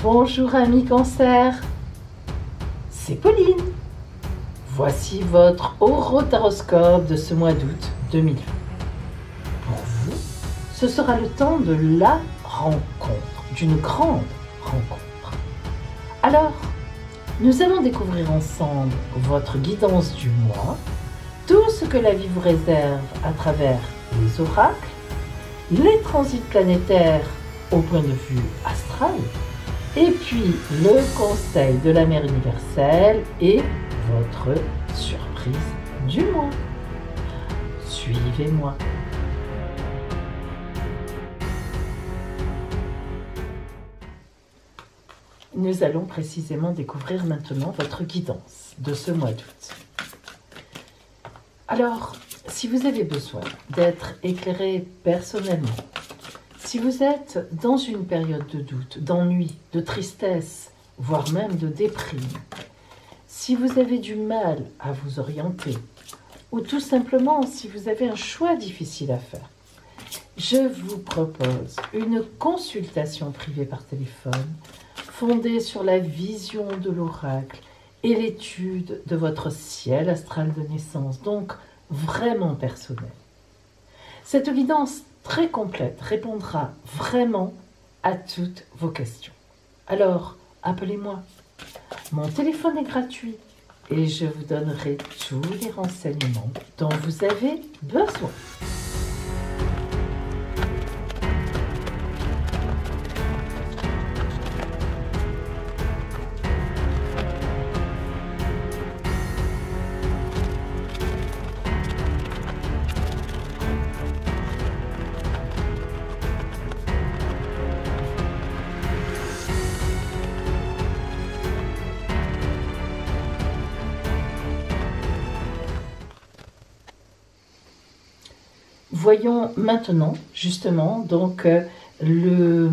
Bonjour amis Cancer, c'est Pauline. Voici votre horotaroscope de ce mois d'août 2020. Pour vous, ce sera le temps de la rencontre, d'une grande rencontre. Alors, nous allons découvrir ensemble votre guidance du mois, tout ce que la vie vous réserve à travers les oracles, les transits planétaires au point de vue astral, et puis le conseil de la mère universelle et votre surprise du mois. Suivez-moi. Nous allons précisément découvrir maintenant votre guidance de ce mois d'août. Alors, si vous avez besoin d'être éclairé personnellement, si vous êtes dans une période de doute, d'ennui, de tristesse, voire même de déprime, si vous avez du mal à vous orienter, ou tout simplement si vous avez un choix difficile à faire, je vous propose une consultation privée par téléphone fondée sur la vision de l'oracle et l'étude de votre ciel astral de naissance, donc vraiment personnel. Cette guidance très complète répondra vraiment à toutes vos questions. Alors, appelez-moi. Mon téléphone est gratuit et je vous donnerai tous les renseignements dont vous avez besoin. Voyons maintenant justement donc le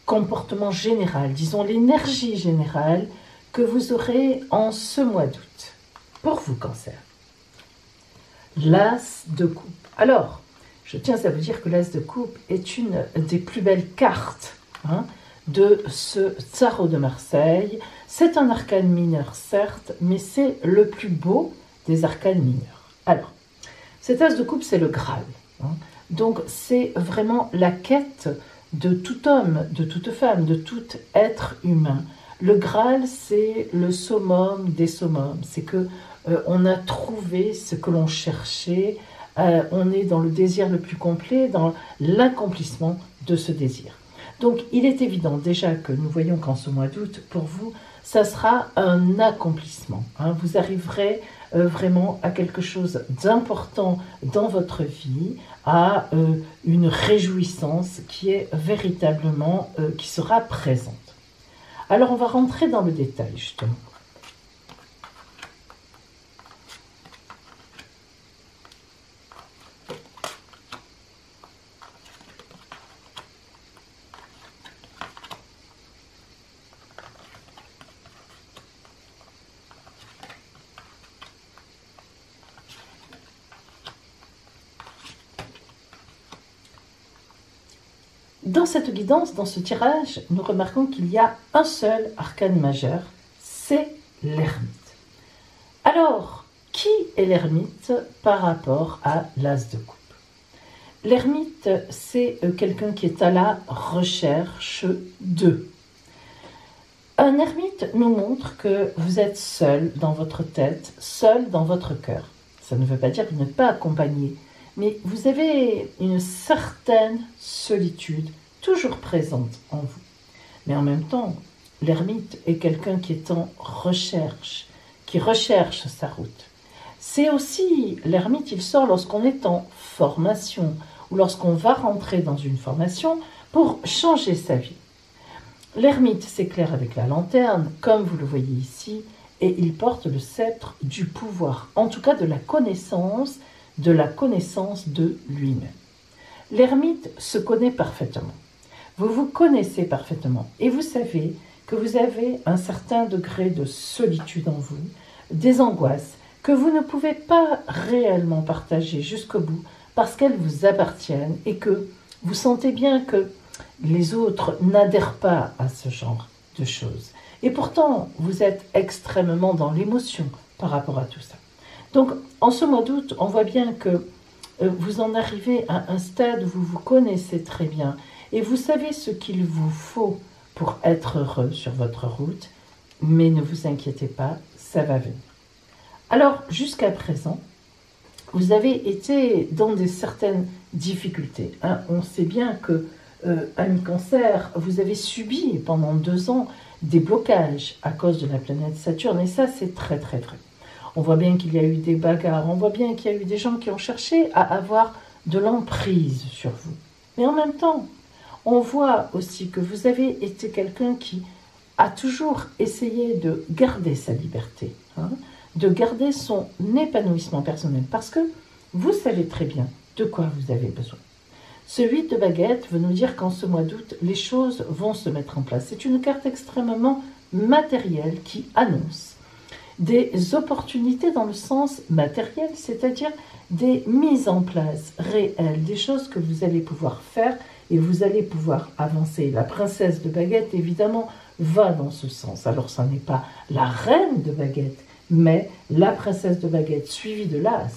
comportement général, disons l'énergie générale que vous aurez en ce mois d'août. Pour vous, Cancer. L'As de coupe. Alors, je tiens à vous dire que l'As de coupe est une des plus belles cartes de ce tarot de Marseille. C'est un arcane mineur, certes, mais c'est le plus beau des arcanes mineurs. Alors, cet As de coupe, c'est le Graal. Donc, c'est vraiment la quête de tout homme, de toute femme, de tout être humain. Le Graal, c'est le summum des summums. C'est que on a trouvé ce que l'on cherchait. On est dans le désir le plus complet, dans l'accomplissement de ce désir. Donc, il est évident déjà que nous voyons qu'en ce mois d'août, pour vous, ça sera un accomplissement. Vous arriverez vraiment à quelque chose d'important dans votre vie, à une réjouissance qui est véritablement, qui sera présente. Alors, on va rentrer dans le détail, justement. Dans cette guidance, dans ce tirage, nous remarquons qu'il y a un seul arcane majeur, c'est l'ermite. Alors, qui est l'ermite par rapport à l'As de coupe? L'ermite, c'est quelqu'un qui est à la recherche de. Un ermite nous montre que vous êtes seul dans votre tête, seul dans votre cœur. Ça ne veut pas dire que vous n'êtes pas accompagné, mais vous avez une certaine solitude toujours présente en vous. Mais en même temps, l'ermite est quelqu'un qui est en recherche, qui recherche sa route. C'est aussi, l'ermite, il sort lorsqu'on est en formation ou lorsqu'on va rentrer dans une formation pour changer sa vie. L'ermite s'éclaire avec la lanterne, comme vous le voyez ici, et il porte le sceptre du pouvoir, en tout cas de la connaissance de lui-même. L'ermite se connaît parfaitement. Vous vous connaissez parfaitement et vous savez que vous avez un certain degré de solitude en vous, des angoisses que vous ne pouvez pas réellement partager jusqu'au bout parce qu'elles vous appartiennent et que vous sentez bien que les autres n'adhèrent pas à ce genre de choses. Et pourtant, vous êtes extrêmement dans l'émotion par rapport à tout ça. Donc, en ce mois d'août, on voit bien que vous en arrivez à un stade où vous vous connaissez très bien et vous savez ce qu'il vous faut pour être heureux sur votre route, mais ne vous inquiétez pas, ça va venir. Alors, jusqu'à présent, vous avez été dans certaines difficultés. Hein. On sait bien que, ami Cancer, vous avez subi pendant 2 ans des blocages à cause de la planète Saturne, et ça, c'est très très vrai. On voit bien qu'il y a eu des bagarres, on voit bien qu'il y a eu des gens qui ont cherché à avoir de l'emprise sur vous. Mais en même temps, on voit aussi que vous avez été quelqu'un qui a toujours essayé de garder sa liberté, hein, de garder son épanouissement personnel, parce que vous savez très bien de quoi vous avez besoin. Ce 8 de baguette veut nous dire qu'en ce mois d'août, les choses vont se mettre en place. C'est une carte extrêmement matérielle qui annonce des opportunités dans le sens matériel, c'est-à-dire des mises en place réelles, des choses que vous allez pouvoir faire et vous allez pouvoir avancer. La princesse de baguette, évidemment, va dans ce sens. Alors, ce n'est pas la reine de baguette, mais la princesse de baguette suivie de l'as.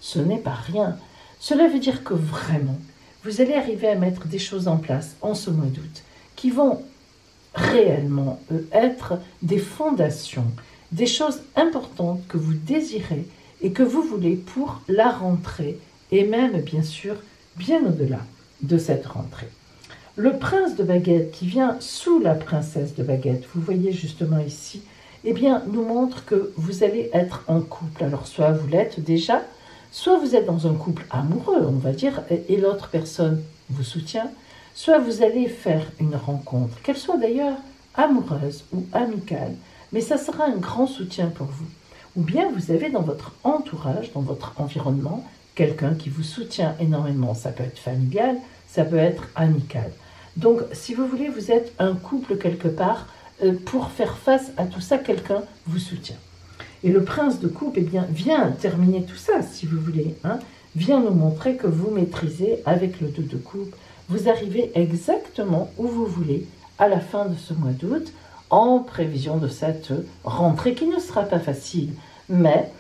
Ce n'est pas rien. Cela veut dire que vraiment, vous allez arriver à mettre des choses en place en ce mois d'août qui vont réellement être des fondations, des choses importantes que vous désirez et que vous voulez pour la rentrée et même, bien sûr, bien au-delà de cette rentrée. Le prince de baguette qui vient sous la princesse de baguette, vous voyez justement ici, eh bien, nous montre que vous allez être en couple. Alors, soit vous l'êtes déjà, soit vous êtes dans un couple amoureux, on va dire, et l'autre personne vous soutient, soit vous allez faire une rencontre, qu'elle soit d'ailleurs amoureuse ou amicale, mais ça sera un grand soutien pour vous. Ou bien vous avez dans votre entourage, dans votre environnement, quelqu'un qui vous soutient énormément. Ça peut être familial, ça peut être amical. Donc, si vous voulez, vous êtes un couple quelque part, pour faire face à tout ça, quelqu'un vous soutient. Et le prince de coupe, eh bien, vient terminer tout ça, si vous voulez, hein, vient nous montrer que vous maîtrisez avec le 2 de coupe. Vous arrivez exactement où vous voulez à la fin de ce mois d'août, en prévision de cette rentrée qui ne sera pas facile, mais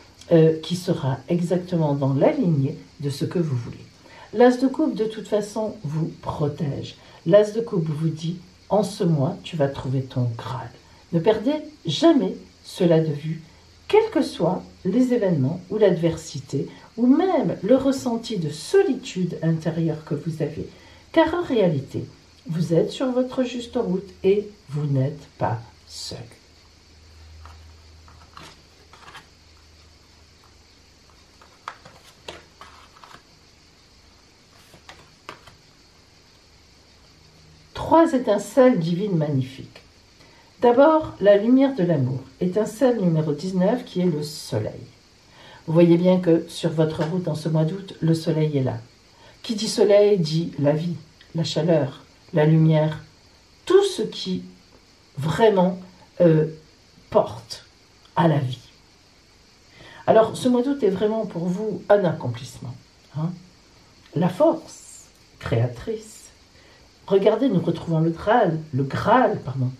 qui sera exactement dans la lignée de ce que vous voulez. L'as de coupe, de toute façon, vous protège. L'as de coupe vous dit, en ce mois, tu vas trouver ton Graal. Ne perdez jamais cela de vue, quels que soient les événements ou l'adversité, ou même le ressenti de solitude intérieure que vous avez. Car en réalité, vous êtes sur votre juste route et vous n'êtes pas seul. Trois étincelles divines magnifiques. D'abord, la lumière de l'amour, étincelle numéro 19 qui est le soleil. Vous voyez bien que sur votre route en ce mois d'août, le soleil est là. Qui dit soleil dit la vie, la chaleur, la lumière, tout ce qui vraiment porte à la vie. Alors, ce mois d'août est vraiment pour vous un accomplissement. Hein. La force créatrice. Regardez, nous retrouvons le Graal,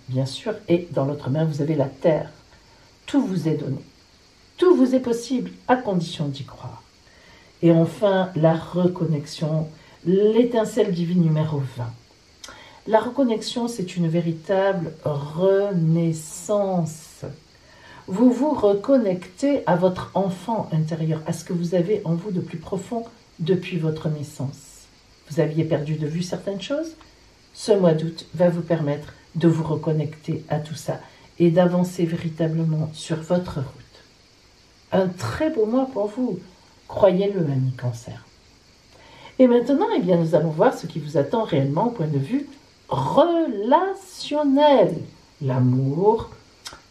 bien sûr, et dans l'autre main, vous avez la terre. Tout vous est donné. Tout vous est possible, à condition d'y croire. Et enfin, la reconnexion, l'étincelle divine numéro 20. La reconnexion, c'est une véritable renaissance. Vous vous reconnectez à votre enfant intérieur, à ce que vous avez en vous de plus profond depuis votre naissance. Vous aviez perdu de vue certaines choses ? Ce mois d'août va vous permettre de vous reconnecter à tout ça et d'avancer véritablement sur votre route. Un très beau mois pour vous, croyez-le, ami Cancer. Et maintenant, eh bien, nous allons voir ce qui vous attend réellement au point de vue relationnel. L'amour,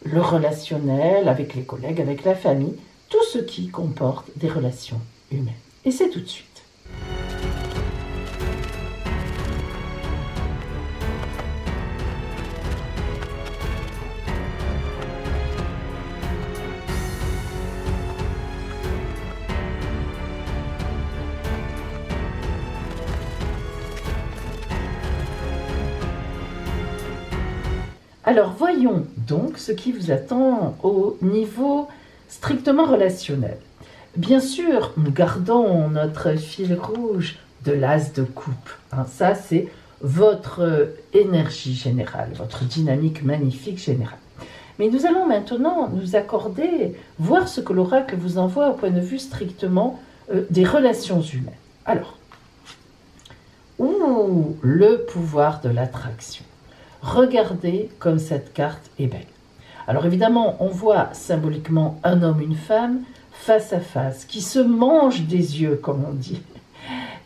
le relationnel avec les collègues, avec la famille, tout ce qui comporte des relations humaines. Et c'est tout de suite. Alors voyons donc ce qui vous attend au niveau strictement relationnel. Bien sûr, nous gardons notre fil rouge de l'as de coupe. Ça, c'est votre énergie générale, votre dynamique magnifique générale. Mais nous allons maintenant nous accorder, voir ce que l'oracle vous envoie au point de vue strictement des relations humaines. Alors, le pouvoir de l'attraction. Regardez comme cette carte est belle. Alors évidemment, on voit symboliquement un homme, une femme, face à face, qui se mangent des yeux, comme on dit.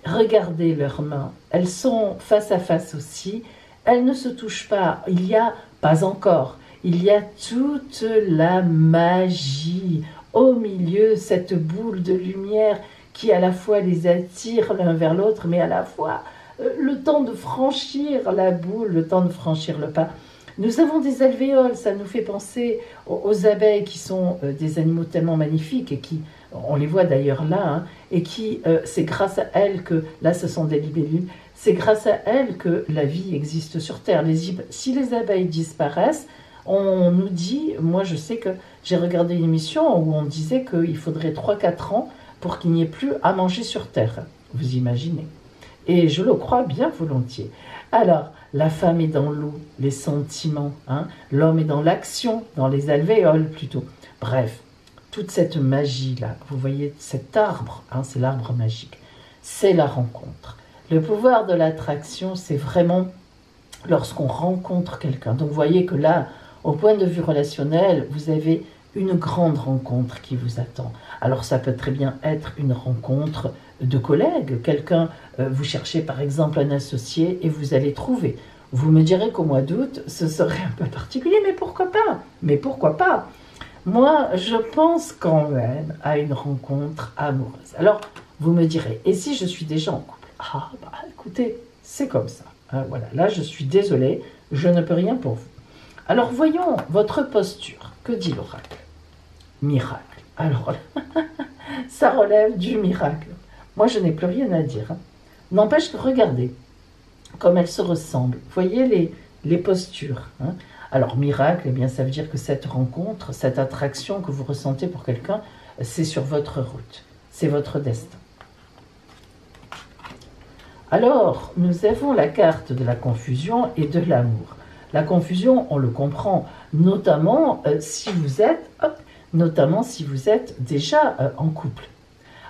Regardez leurs mains, elles sont face à face aussi, elles ne se touchent pas, il y a, pas encore, il y a toute la magie au milieu, cette boule de lumière qui à la fois les attire l'un vers l'autre, mais à la fois le temps de franchir la boule, le temps de franchir le pas. Nous avons des alvéoles, ça nous fait penser aux abeilles qui sont des animaux tellement magnifiques et qui, on les voit d'ailleurs là, et qui, c'est grâce à elles que, là ce sont des libellules, c'est grâce à elles que la vie existe sur Terre. Si les abeilles disparaissent, on nous dit, moi je sais que j'ai regardé une émission où on disait qu'il faudrait 3-4 ans pour qu'il n'y ait plus à manger sur Terre. Vous imaginez? Et je le crois bien volontiers. Alors, la femme est dans l'eau, les sentiments, l'homme est dans l'action, dans les alvéoles plutôt. Bref, toute cette magie-là, vous voyez cet arbre, c'est l'arbre magique, c'est la rencontre. Le pouvoir de l'attraction, c'est vraiment lorsqu'on rencontre quelqu'un. Donc vous voyez que là, au point de vue relationnel, vous avez une grande rencontre qui vous attend. Alors ça peut très bien être une rencontre de collègues, quelqu'un, vous cherchez par exemple un associé et vous allez trouver. Vous me direz qu'au mois d'août, ce serait un peu particulier, mais pourquoi pas? Mais pourquoi pas? Moi, je pense quand même à une rencontre amoureuse. Alors, vous me direz, et si je suis déjà en couple? Écoutez, c'est comme ça. Voilà, là je suis désolée, je ne peux rien pour vous. Alors voyons votre posture. Que dit l'oracle? Miracle. Alors, ça relève du miracle. Moi, je n'ai plus rien à dire. N'empêche que regardez comme elles se ressemblent. Voyez les postures. Alors, miracle, eh bien, ça veut dire que cette rencontre, cette attraction que vous ressentez pour quelqu'un, c'est sur votre route. C'est votre destin. Alors, nous avons la carte de la confusion et de l'amour. La confusion, on le comprend, notamment si vous êtes déjà en couple.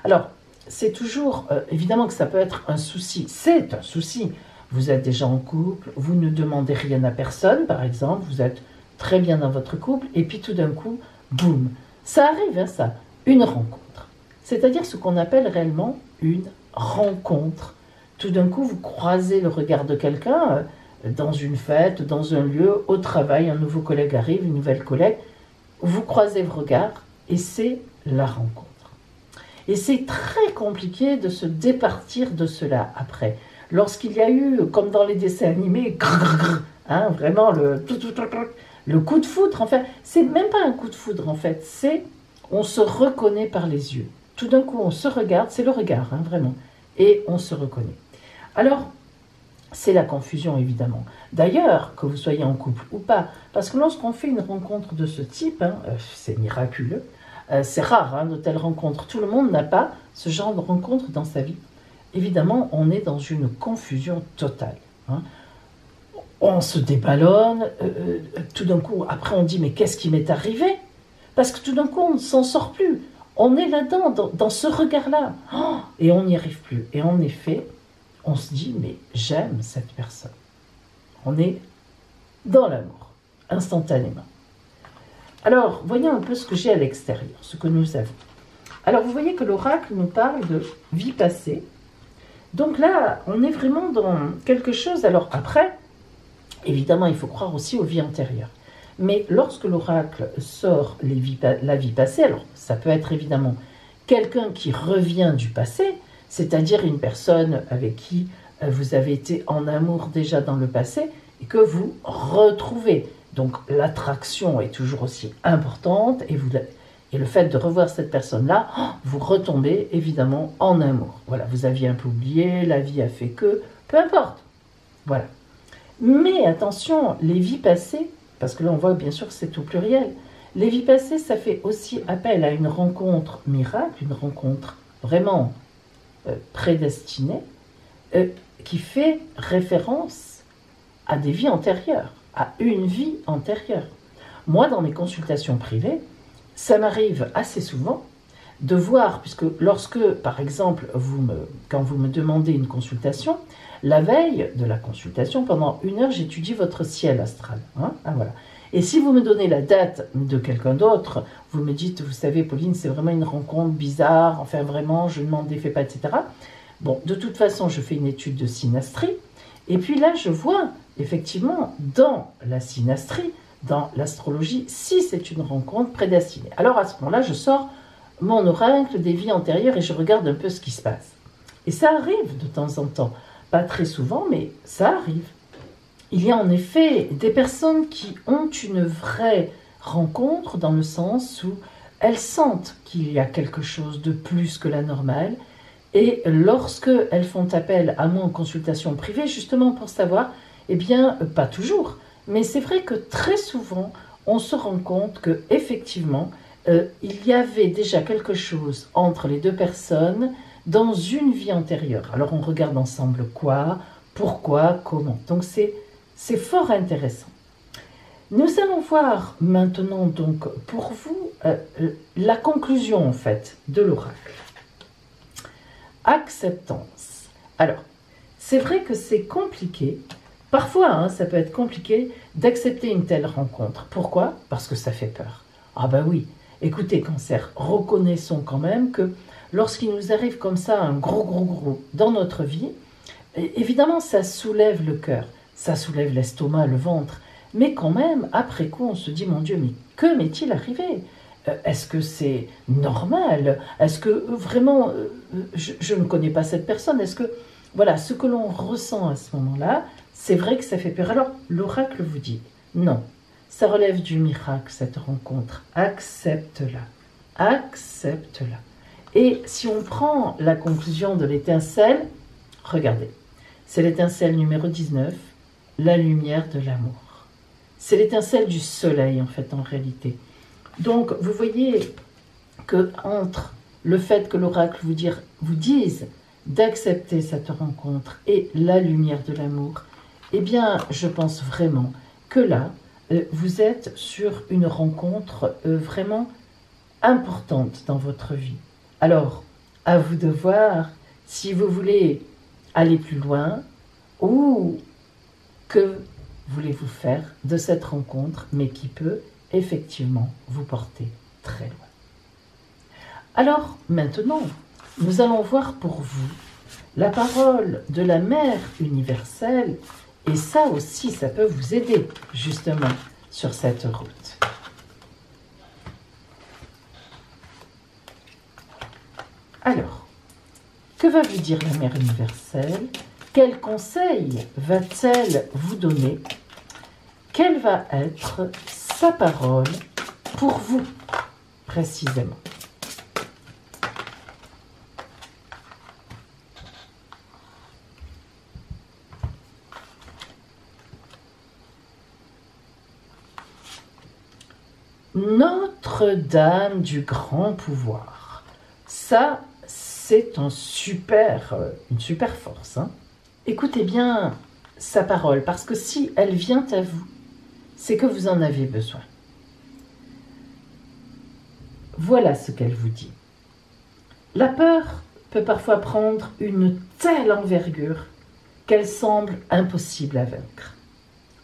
Alors, c'est toujours, évidemment que ça peut être un souci, c'est un souci. Vous êtes déjà en couple, vous ne demandez rien à personne, par exemple, vous êtes très bien dans votre couple, et puis tout d'un coup, boum, ça arrive, ça, une rencontre. C'est-à-dire ce qu'on appelle réellement une rencontre. Tout d'un coup, vous croisez le regard de quelqu'un dans une fête, dans un lieu, au travail, un nouveau collègue arrive, une nouvelle collègue, vous croisez vos regards, et c'est la rencontre. Et c'est très compliqué de se départir de cela après. Lorsqu'il y a eu, comme dans les dessins animés, vraiment le coup de foudre, en fait, c'est même pas un coup de foudre, en fait, c'est on se reconnaît par les yeux. Tout d'un coup, on se regarde, c'est le regard, vraiment, et on se reconnaît. Alors, c'est la confusion, évidemment. D'ailleurs, que vous soyez en couple ou pas, parce que lorsqu'on fait une rencontre de ce type, c'est miraculeux, c'est rare de telles rencontres. Tout le monde n'a pas ce genre de rencontre dans sa vie. Évidemment, on est dans une confusion totale. On se déballonne, tout d'un coup, après on dit « mais qu'est-ce qui m'est arrivé ?» Parce que tout d'un coup, on ne s'en sort plus. On est là-dedans, dans ce regard-là, et on n'y arrive plus. Et en effet, on se dit « mais j'aime cette personne ». On est dans l'amour, instantanément. Alors, voyons un peu ce que j'ai à l'extérieur, ce que nous avons. Alors, vous voyez que l'oracle nous parle de vie passée. Donc là, on est vraiment dans quelque chose. Alors après, évidemment, il faut croire aussi aux vies antérieures. Mais lorsque l'oracle sort la vie passée, alors ça peut être évidemment quelqu'un qui revient du passé, c'est-à-dire une personne avec qui vous avez été en amour déjà dans le passé et que vous retrouvez. Donc l'attraction est toujours aussi importante et le fait de revoir cette personne-là, vous retombez évidemment en amour. Voilà, vous aviez un peu oublié, la vie a fait que, peu importe. Voilà. Mais attention, les vies passées, parce que là on voit bien sûr que c'est au pluriel. Les vies passées, ça fait aussi appel à une rencontre miracle, une rencontre vraiment prédestinée, qui fait référence à des vies antérieures, à une vie antérieure. Moi, dans mes consultations privées, ça m'arrive assez souvent de voir, puisque lorsque, par exemple, quand vous me demandez une consultation, la veille de la consultation, pendant 1 heure, j'étudie votre ciel astral. Hein, ah, voilà. Et si vous me donnez la date de quelqu'un d'autre, vous me dites, vous savez, Pauline, c'est vraiment une rencontre bizarre, enfin vraiment, je ne m'en défais pas, etc. Bon, de toute façon, je fais une étude de synastrie, et puis là, je vois, effectivement, dans la synastrie, dans l'astrologie, si c'est une rencontre prédestinée. Alors à ce moment-là, je sors mon oracle des vies antérieures et je regarde un peu ce qui se passe. Et ça arrive de temps en temps, pas très souvent, mais ça arrive. Il y a en effet des personnes qui ont une vraie rencontre dans le sens où elles sentent qu'il y a quelque chose de plus que la normale et lorsque elles font appel à moi en consultation privée, justement pour savoir, eh bien, pas toujours, mais c'est vrai que très souvent, on se rend compte que effectivement, il y avait déjà quelque chose entre les deux personnes dans une vie antérieure. Alors on regarde ensemble quoi, pourquoi, comment. Donc c'est fort intéressant. Nous allons voir maintenant donc pour vous la conclusion en fait de l'oracle. Acceptance. Alors, c'est vrai que c'est compliqué. Parfois, hein, ça peut être compliqué d'accepter une telle rencontre. Pourquoi? Parce que ça fait peur. Ah ben oui, écoutez Cancer, reconnaissons quand même que lorsqu'il nous arrive comme ça un gros dans notre vie, évidemment ça soulève le cœur, ça soulève l'estomac, le ventre, mais quand même, après coup, on se dit, mon Dieu, mais que m'est-il arrivé? Est-ce que c'est normal? Est-ce que vraiment, je ne connais pas cette personne? Est-ce que, voilà, ce que l'on ressent à ce moment-là, c'est vrai que ça fait peur. Alors, l'oracle vous dit, non, ça relève du miracle, cette rencontre. Accepte-la. Accepte-la. Et si on prend la conclusion de l'étincelle, regardez, c'est l'étincelle numéro 19, la lumière de l'amour. C'est l'étincelle du soleil, en fait, en réalité. Donc, vous voyez que entre le fait que l'oracle vous dise d'accepter cette rencontre et la lumière de l'amour, eh bien, je pense vraiment que là, vous êtes sur une rencontre vraiment importante dans votre vie. Alors, à vous de voir si vous voulez aller plus loin ou que voulez-vous faire de cette rencontre, mais qui peut effectivement vous porter très loin. Alors, maintenant, nous allons voir pour vous la parole de la Mère universelle, et ça aussi, ça peut vous aider, justement, sur cette route. Alors, que va vous dire la Mère universelle? Quels conseils va-t-elle vous donner? Quelle va être sa parole pour vous, précisément? Notre-Dame du grand pouvoir. Ça, c'est une super force. Hein. Écoutez bien sa parole, parce que si elle vient à vous, c'est que vous en avez besoin. Voilà ce qu'elle vous dit. La peur peut parfois prendre une telle envergure qu'elle semble impossible à vaincre.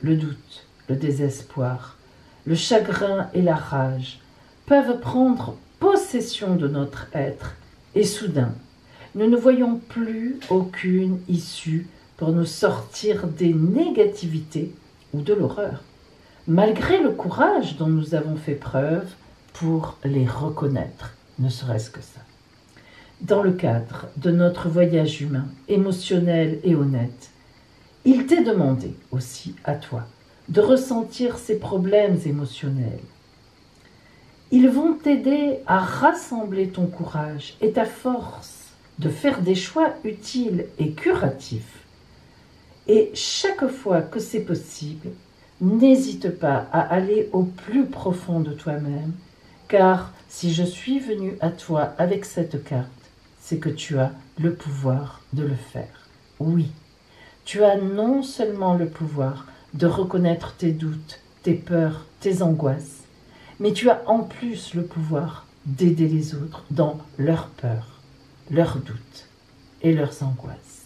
Le doute, le désespoir, le chagrin et la rage peuvent prendre possession de notre être et soudain, nous ne voyons plus aucune issue pour nous sortir des négativités ou de l'horreur, malgré le courage dont nous avons fait preuve pour les reconnaître, ne serait-ce que ça. Dans le cadre de notre voyage humain, émotionnel et honnête, il t'est demandé aussi à toi de ressentir ces problèmes émotionnels. Ils vont t'aider à rassembler ton courage et ta force de faire des choix utiles et curatifs. Et chaque fois que c'est possible, n'hésite pas à aller au plus profond de toi-même, car si je suis venu à toi avec cette carte, c'est que tu as le pouvoir de le faire. Oui, tu as non seulement le pouvoir de reconnaître tes doutes, tes peurs, tes angoisses, mais tu as en plus le pouvoir d'aider les autres dans leurs peurs, leurs doutes et leurs angoisses.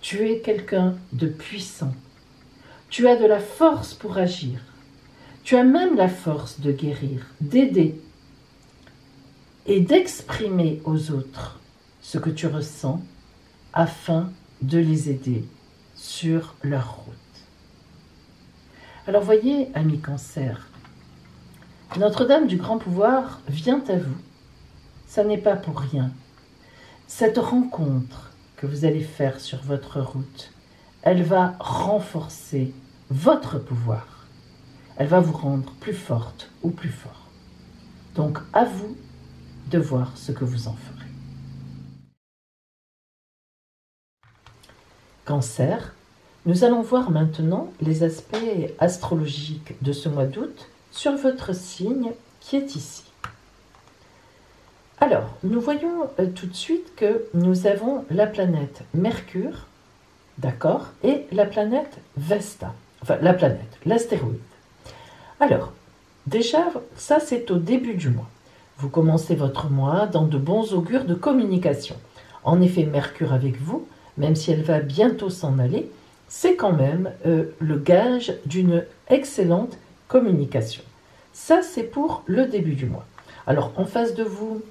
Tu es quelqu'un de puissant. Tu as de la force pour agir. Tu as même la force de guérir, d'aider et d'exprimer aux autres ce que tu ressens afin de les aider sur leur route. Alors voyez, amis Cancer, Notre-Dame du Grand Pouvoir vient à vous. Ça n'est pas pour rien. Cette rencontre que vous allez faire sur votre route, elle va renforcer votre pouvoir. Elle va vous rendre plus forte ou plus fort. Donc à vous de voir ce que vous en ferez. Cancer, nous allons voir maintenant les aspects astrologiques de ce mois d'août sur votre signe qui est ici. Alors, nous voyons tout de suite que nous avons la planète Mercure, d'accord, et la planète Vesta, enfin la planète, l'astéroïde. Alors, déjà, ça c'est au début du mois. Vous commencez votre mois dans de bons augures de communication. En effet, Mercure avec vous, même si elle va bientôt s'en aller, c'est quand même le gage d'une excellente communication. Ça, c'est pour le début du mois. Alors, en face de vous,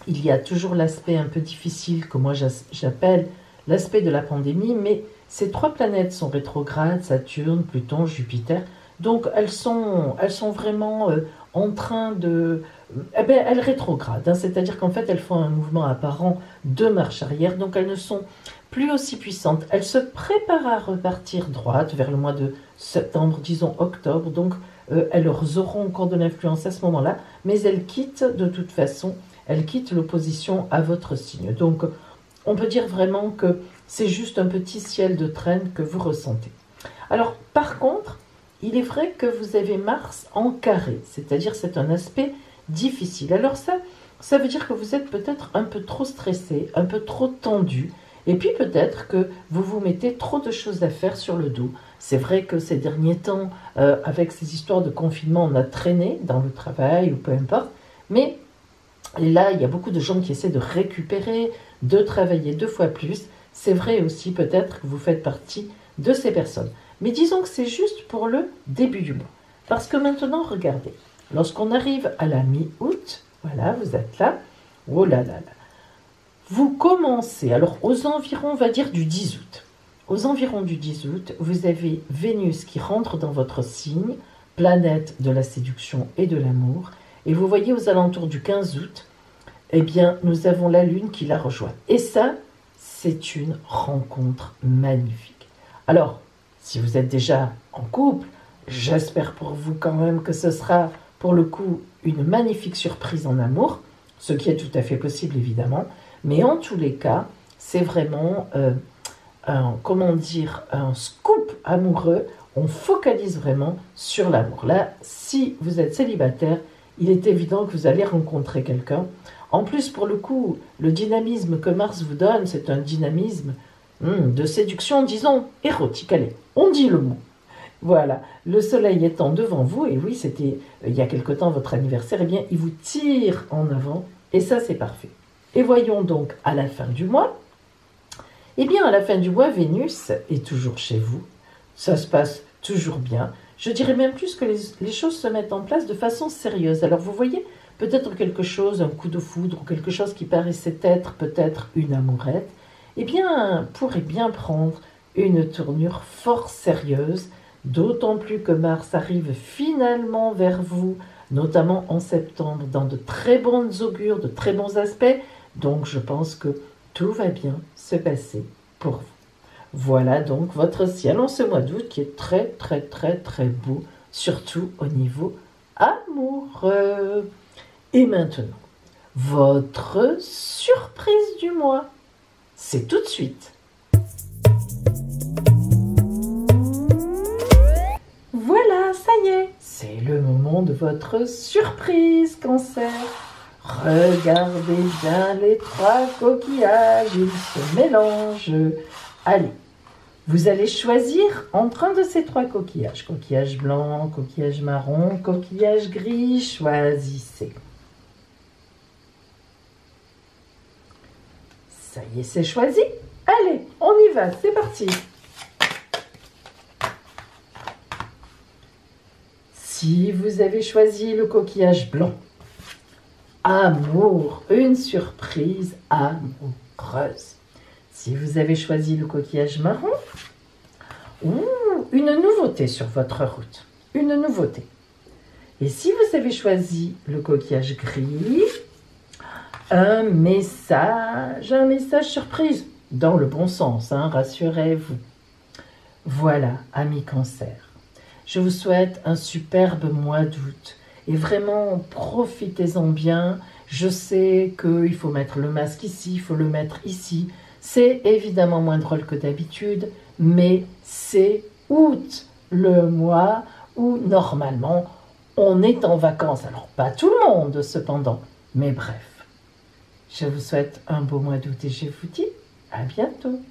il y a toujours l'aspect un peu difficile que moi j'appelle l'aspect de la pandémie, mais ces trois planètes sont rétrogrades, Saturne, Pluton, Jupiter, donc elles sont vraiment en train de... elles rétrogradent, hein, c'est-à-dire qu'en fait elles font un mouvement apparent de marche arrière, donc elles ne sont plus aussi puissantes. Elles se préparent à repartir droite vers le mois de septembre, disons octobre, donc elles auront encore de l'influence à ce moment-là, mais elles quittent de toute façon, elles quittent l'opposition à votre signe. Donc on peut dire vraiment que c'est juste un petit ciel de traîne que vous ressentez. Alors par contre, il est vrai que vous avez Mars en carré, c'est-à-dire c'est un aspect difficile. Alors ça veut dire que vous êtes peut-être un peu trop stressé, un peu trop tendu, et puis peut-être que vous vous mettez trop de choses à faire sur le dos. C'est vrai que ces derniers temps, avec ces histoires de confinement, on a traîné dans le travail ou peu importe, mais là, il y a beaucoup de gens qui essaient de récupérer, de travailler 2 fois plus. C'est vrai aussi peut-être que vous faites partie de ces personnes. Mais disons que c'est juste pour le début du mois. Parce que maintenant, regardez, lorsqu'on arrive à la mi-août, voilà, vous êtes là, oh là là là, vous commencez, alors aux environs, on va dire du 10 août. Aux environs du 10 août, vous avez Vénus qui rentre dans votre signe, planète de la séduction et de l'amour. Et vous voyez aux alentours du 15 août, eh bien, nous avons la Lune qui la rejoint. Et ça, c'est une rencontre magnifique. Alors, si vous êtes déjà en couple, j'espère pour vous quand même que ce sera pour le coup une magnifique surprise en amour, ce qui est tout à fait possible évidemment, mais en tous les cas, c'est vraiment un scoop amoureux, on focalise vraiment sur l'amour. Là, si vous êtes célibataire, il est évident que vous allez rencontrer quelqu'un. En plus, pour le coup, le dynamisme que Mars vous donne, c'est un dynamisme de séduction, disons, érotique. Allez, on dit le mot. Voilà, le soleil étant devant vous, et oui, c'était il y a quelque temps votre anniversaire, eh bien, il vous tire en avant, et ça, c'est parfait. Et voyons donc à la fin du mois, eh bien, à la fin du mois, Vénus est toujours chez vous. Ça se passe toujours bien. Je dirais même plus que les choses se mettent en place de façon sérieuse. Alors, vous voyez, peut-être quelque chose, un coup de foudre, ou quelque chose qui paraissait être peut-être une amourette, eh bien, pourrait bien prendre une tournure fort sérieuse, d'autant plus que Mars arrive finalement vers vous, notamment en septembre, dans de très bonnes augures, de très bons aspects. Donc, je pense que tout va bien se passer pour vous. Voilà donc votre ciel en ce mois d'août qui est très, très, très, très beau, surtout au niveau amoureux. Et maintenant, votre surprise du mois, c'est tout de suite. y est, c'est le moment de votre surprise, Cancer. Regardez bien les 3 coquillages, ils se mélangent. Allez, vous allez choisir entre un de ces 3 coquillages. Coquillage blanc, coquillage marron, coquillage gris, choisissez. Ça y est, c'est choisi. Allez, on y va, c'est parti. Si vous avez choisi le coquillage blanc, amour, une surprise amoureuse. Si vous avez choisi le coquillage marron, une nouveauté sur votre route, une nouveauté. Et si vous avez choisi le coquillage gris, un message surprise, dans le bon sens, hein, rassurez-vous. Voilà, amis Cancer, je vous souhaite un superbe mois d'août. Et vraiment, profitez-en bien. Je sais qu'il faut mettre le masque ici, il faut le mettre ici. C'est évidemment moins drôle que d'habitude, mais c'est août, le mois où normalement on est en vacances. Alors pas tout le monde cependant, mais bref. Je vous souhaite un beau mois d'août et je vous dis à bientôt.